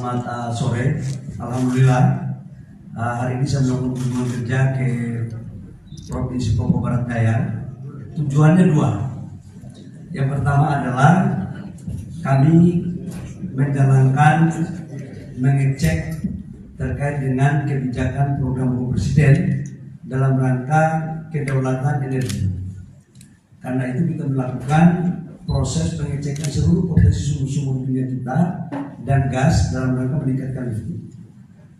Selamat sore. Alhamdulillah hari ini saya melakukan kunjungan kerja ke Provinsi Papua Barat Daya. Tujuannya dua. Yang pertama adalah kami menjalankan, mengecek terkait dengan kebijakan program Presiden dalam rangka kedaulatan energi. Karena itu kita melakukan proses pengecekan seluruh potensi sumber-sumber minyak kita dan gas dalam rangka meningkatkan itu.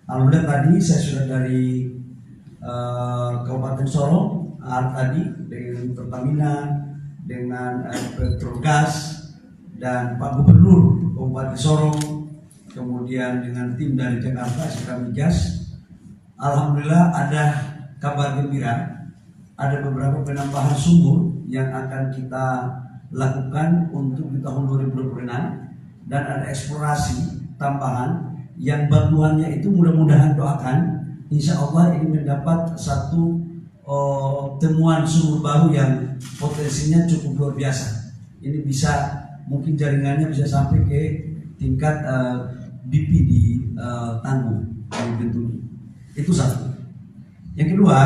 Alhamdulillah tadi saya sudah dari Kabupaten Sorong tadi dengan Pertamina, dengan Petrogas dan Pak Gubernur Kabupaten Sorong, kemudian dengan tim dari Jakarta SK Migas. Alhamdulillah ada kabar gembira, ada beberapa penambahan sumur yang akan kita lakukan untuk di tahun 2026 dan ada eksplorasi tambahan yang bantuannya itu mudah-mudahan doakan insya Allah ini mendapat satu temuan sumur baru yang potensinya cukup luar biasa. Ini bisa mungkin jaringannya bisa sampai ke tingkat BP di Tangguh di Bentuni. Itu satu. Yang kedua,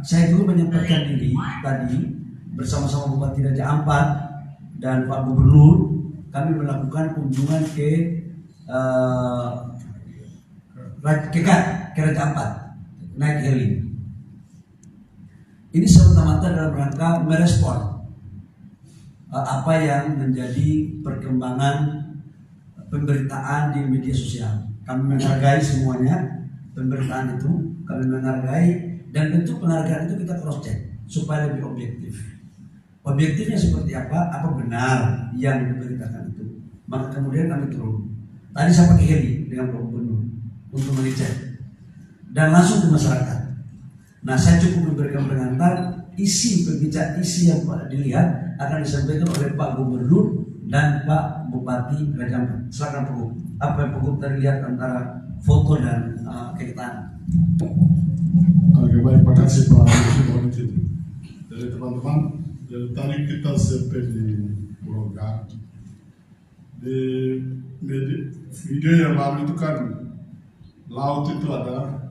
saya dulu menyampaikan diri tadi bersama-sama Bupati Raja Ampat dan Pak Gubernur, kami melakukan kunjungan ke Raja Ampat, naik heli. Ini semata-mata dalam rangka merespon apa yang menjadi perkembangan pemberitaan di media sosial. Kami menghargai semuanya pemberitaan itu, kami menghargai dan bentuk penghargaan itu kita cross check supaya lebih objektif. Objektifnya seperti apa? Apa benar yang diberitakan itu? Maka kemudian kami turun. Tadi saya pakai heli dengan Pak Gubernur untuk mengecek dan langsung ke masyarakat. Nah, saya cukup memberikan pengantar isi yang dilihat akan disampaikan oleh Pak Gubernur dan Pak Bupati Raja Ampat. Silakan Pak Gubernur. Apa yang Pak Gubernur terlihat antara foto dan kenyataan? Oke, baik, terima kasih Pak Gubernur. Dari teman-teman, dari tadi kita sampai di Pulau Gak. Di video yang lalu itu kan laut itu ada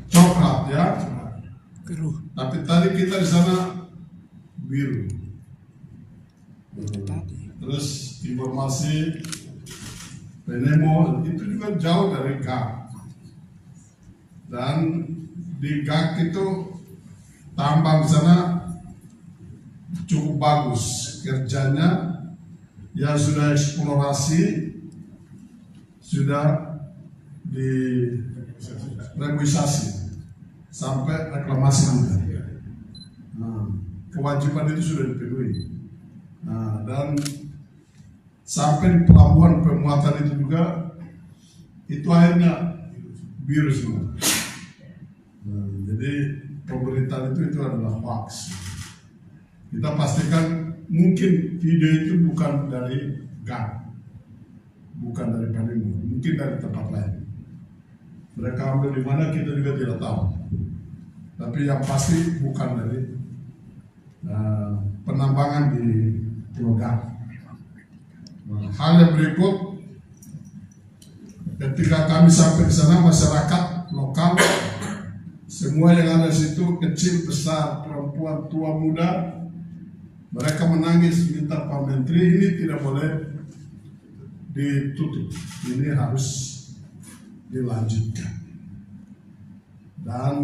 coklat ya, biru. Tapi tadi kita di sana biru. Terus informasi Penemo itu juga jauh dari Gak. Dan di Gak itu tambang sana cukup bagus kerjanya, ya sudah eksplorasi, sudah di rekuisasi sampai reklamasi juga. Nah, kewajiban itu sudah dipenuhi. Nah, dan sampai di pelabuhan pemuatan itu juga itu airnya biru semua. Nah, jadi pemberitaan itu adalah hoax. Kita pastikan mungkin video itu bukan dari Gak, bukan dari Panimo, mungkin dari tempat lain. Mereka ambil di mana kita juga tidak tahu. Tapi yang pasti bukan dari penambangan di Pulau Gak. Nah, hal yang berikut, ketika kami sampai di sana, masyarakat lokal semua yang ada di situ, kecil, besar, perempuan, tua, muda, mereka menangis minta Pak Menteri ini tidak boleh ditutup, ini harus dilanjutkan. Dan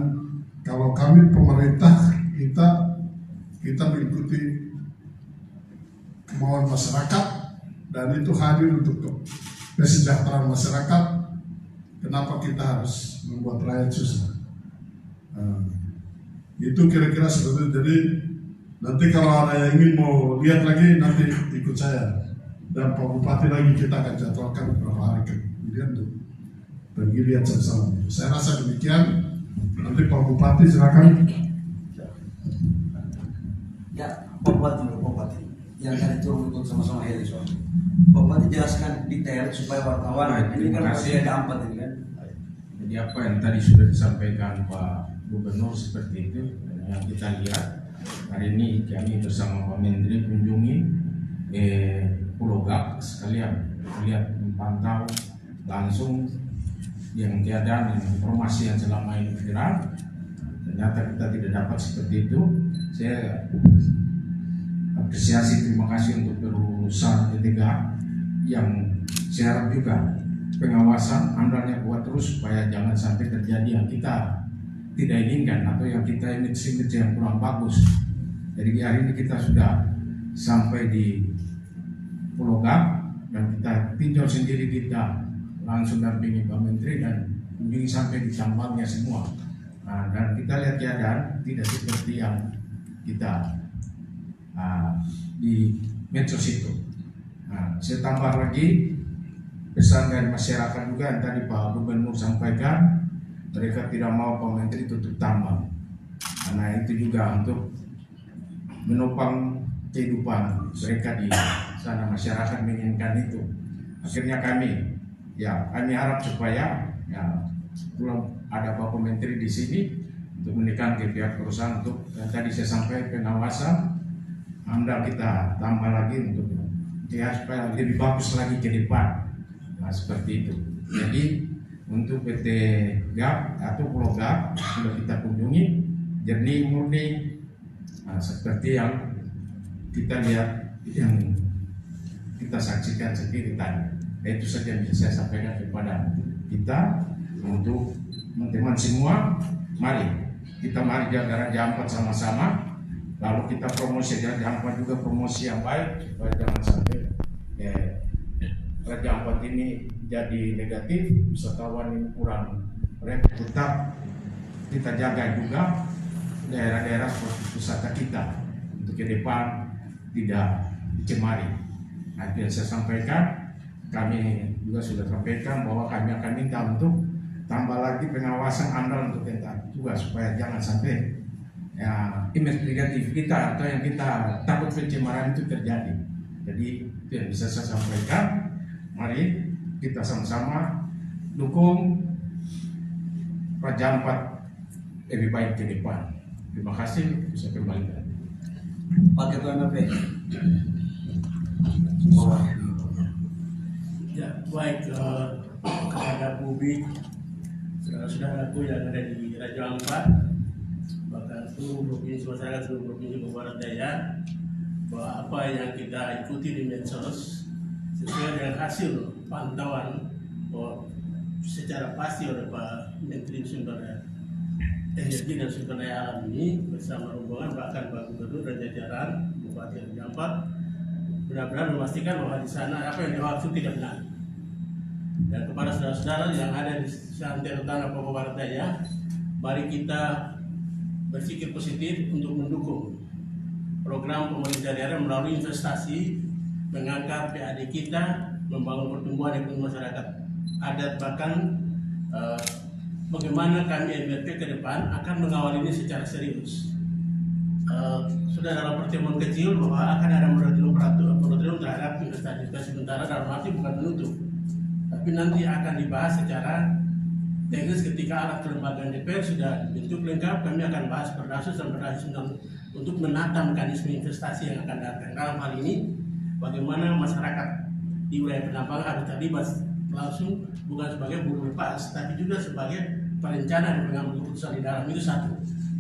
kalau kami pemerintah, kita mengikuti kemauan masyarakat dan itu hadir untuk kesejahteraan masyarakat. Kenapa kita harus membuat rakyat susah? Itu kira-kira seperti itu. Jadi nanti kalau ada yang ingin mau lihat lagi, nanti ikut saya dan Pak Bupati lagi, kita akan jadwalkan beberapa hari kemudian untuk pergi lihat sama-sama. Saya rasa demikian. Nanti Pak Bupati silakan. Ya, Pak Bupati yang tadi turun ikut sama-sama heli soalnya. Pak Bupati jelaskan detail supaya wartawan ini kan masih ada Ampat ini kan. Jadi apa yang tadi sudah disampaikan Pak Gubernur seperti itu yang kita lihat hari ini, kami bersama Pak Menteri kunjungi Pulau Gak sekalian melihat, memantau langsung yang keadaan informasi yang selama ini viral ternyata kita tidak dapat seperti itu. Saya apresiasi, terima kasih untuk perusahaan PTK yang saya harap juga pengawasan andalnya kuat terus supaya jangan sampai terjadi yang kita tidak inginkan atau yang kita image yang kurang bagus. Jadi hari ini kita sudah sampai di Pulau Gap dan kita tinjau sendiri, kita langsung dampingi Pak Menteri dan kunjungi sampai di tambangnya semua. Nah, dan kita lihat keadaan tidak seperti yang kita di medsos itu. Nah, saya tambah lagi pesan dari masyarakat juga yang tadi Pak Gubernur sampaikan, mereka tidak mau Pak Menteri tutup tambang karena itu juga untuk menopang kehidupan mereka di sana. Masyarakat menginginkan itu. Akhirnya kami harap supaya belum ada Bapak Menteri di sini untuk menekan ke pihak perusahaan untuk tadi saya sampaikan pengawasan AMDAL kita tambah lagi untuk supaya lebih bagus lagi ke depan. Nah, seperti itu. Jadi untuk PT GAP atau Pulau GAP sudah kita kunjungi, jernih murni, seperti yang kita lihat, yang kita saksikan sendiri tadi. Itu saja yang bisa saya sampaikan kepada kita untuk teman-teman semua. Mari kita jaga Raja Ampat sama-sama. Lalu kita promosi Raja Ampat juga promosi yang baik supaya jangan sampai Raja Ampat ini jadi negatif, wisatawan ini kurang. Tetap kita jaga juga daerah-daerah wisata kita untuk ke depan tidak dicemari. Nah, yang saya sampaikan, kami juga sudah sampaikan bahwa kami akan minta untuk tambah lagi pengawasan AMDAL untuk kita juga supaya jangan sampai image negatif kita atau yang kita takut pencemaran itu terjadi. Jadi itu yang bisa saya sampaikan. Mari kita sama-sama dukung Raja Ampat lebih baik ke depan. Terima kasih, bisa kembali. Pak Ketua MPP. Ya, baik kepada publik, saudara-saudaraku yang ada di Raja Ampat, bahkan seluruh provinsi masyarakat seluruh provinsi Papua Barat Daya, bahwa apa yang kita ikuti di medsos sesuai dengan hasil pantauan bahwa secara pasti oleh Pak Menteri Sumber Energi dan Sumber Daya Alam ini bersama rombongan bahkan Pak Gubernur dan jajaran Bupati Raja Ampat benar-benar memastikan bahwa di sana apa yang dimaksud tidak benar. Dan kepada saudara-saudara yang ada di seantero tanah Papua Barat Daya, mari kita berpikir positif untuk mendukung program pemerintah daerah melalui investasi, mengangkat PAD kita, membangun pertumbuhan ekonomi masyarakat adat, bahkan bagaimana kami MRP ke depan akan mengawal ini secara serius. Sudah dalam pertemuan kecil bahwa akan ada moratorium terhadap investasi sementara, dalam arti bukan menutup, tapi nanti akan dibahas secara teknis ketika alat kelembagaan DPR sudah dibentuk lengkap. Kami akan bahas perdasus dan perdasus untuk menata mekanisme investasi yang akan datang. Dalam hal ini, bagaimana masyarakat di wilayah penambangan harus terlibat langsung, bukan sebagai buruh lepas, tapi juga sebagai perencana dan pengambil keputusan di dalam. Itu satu.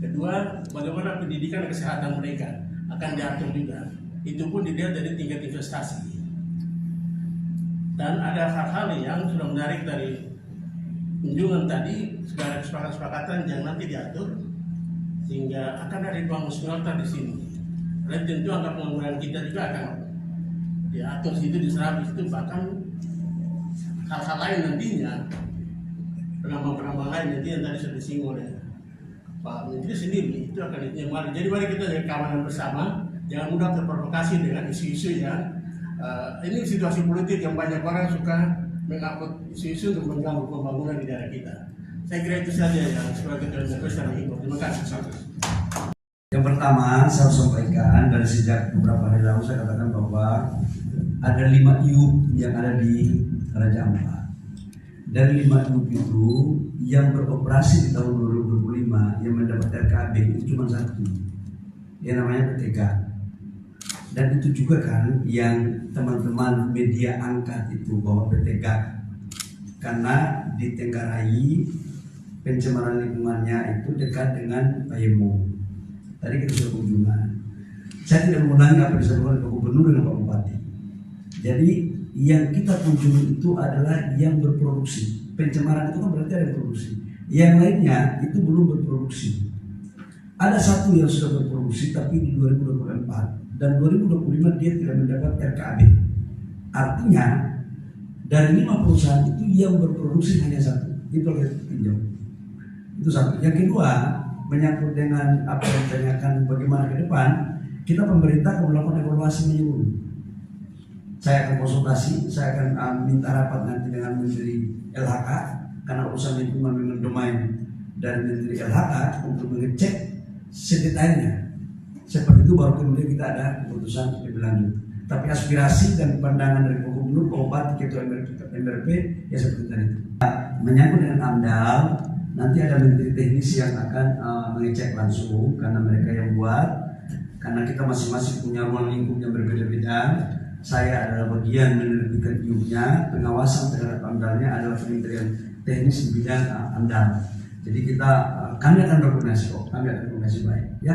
Kedua, bagaimana pendidikan dan kesehatan mereka akan diatur juga. Itu pun dilihat dari tingkat investasi. Dan ada hal-hal yang sudah menarik dari kunjungan tadi, segala kesepakatan yang nanti diatur, sehingga akan ada dibangun smelter di sini. Dan tentu angka pengangguran kita juga akan diatur situ, diserap itu, bahkan hal-hal lain nantinya, penambang-penambang lain nanti yang tadi sudah disinggung oleh Pak Menteri sendiri, itu akan ditinjau. Jadi mari kita jaga keamanan bersama, jangan mudah terprovokasi dengan isu-isu yang ini situasi politik yang banyak orang suka mengupload isu-isu untuk mengganggu pembangunan di daerah kita. Saya kira itu saja yang sebagai ketua besar ini. Terima kasih. Yang pertama saya harus sampaikan, dari sejak beberapa hari lalu saya katakan bahwa ada 5 IUP yang ada di Raja Ampat. Dan 5 IUP itu yang beroperasi di tahun 2025 yang mendapat RKB itu cuma satu, yang namanya PTK. Dan itu juga kan yang teman-teman media angkat itu bahwa PTK karena di Tenggarai pencemaran lingkungannya itu dekat dengan Payemo. Tadi kita sudah kunjungan. Saya tidak mengulangi apa yang disampaikan Pak Gubernur dan Pak Bupati. Jadi yang kita kunjungi itu adalah yang berproduksi. Pencemaran itu kan berarti ada produksi. Yang lainnya itu belum berproduksi. Ada satu yang sudah berproduksi tapi di 2024 dan 2025 dia tidak mendapat RKAB. Artinya dari 5 perusahaan itu yang berproduksi hanya satu. Itu harus ditinjau. Itu satu. Yang kedua, menyangkut dengan apa yang ditanyakan bagaimana ke depan, kita pemerintah akan melakukan evaluasi menyeluruh. Saya akan konsultasi, saya akan minta rapat nanti dengan Menteri LHK karena urusan lingkungan memang domain dari Menteri LHK untuk mengecek sedetailnya. Seperti itu baru kemudian kita ada keputusan lebih lanjut. Tapi aspirasi dan pandangan dari Pak Gubernur, Pak Bupati, Ketua MRP ya seperti tadi. Menyangkut dengan AMDAL, nanti ada menteri teknis yang akan mengecek langsung karena mereka yang buat. Karena kita masing-masing punya ruang lingkup yang berbeda-beda. Saya adalah bagian menerbitkan IUP-nya, pengawasan terhadap AMDAL-nya adalah kementerian teknis di bidang AMDAL. Jadi kami akan berkoordinasi baik. Ya.